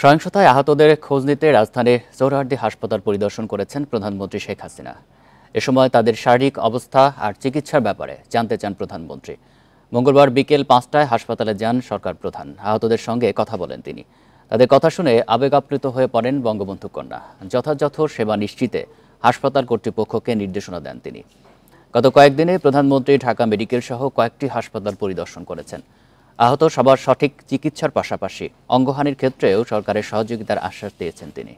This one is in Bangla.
সহিংসতায় আহতদের খোঁজ নিতে রাজধানীর সোহরাওয়ার্দী হাসপাতাল পরিদর্শন করেছেন প্রধানমন্ত্রী শেখ হাসিনা। এ সময় তাদের শারীরিক অবস্থা আর চিকিৎসার ব্যাপারে জানতে চান প্রধানমন্ত্রী। মঙ্গলবার বিকেল ৫টায় হাসপাতালে যান সরকার প্রধান। আহতদের সঙ্গে কথা বলেন তিনি। তাদের কথা শুনে আবেগ আপ্লুত হয়ে পড়েন বঙ্গবন্ধু কন্যা। যথাযথ সেবা নিশ্চিতে হাসপাতাল কর্তৃপক্ষকে নির্দেশনা দেন তিনি। গত কয়েকদিনে প্রধানমন্ত্রী ঢাকা মেডিকেল সহ কয়েকটি হাসপাতাল পরিদর্শন করেছেন। আহত সবার সঠিক চিকিৎসার পাশাপাশি অঙ্গহানির ক্ষেত্রেও সরকারের সহযোগিতার আশ্বাস দিয়েছেন তিনি।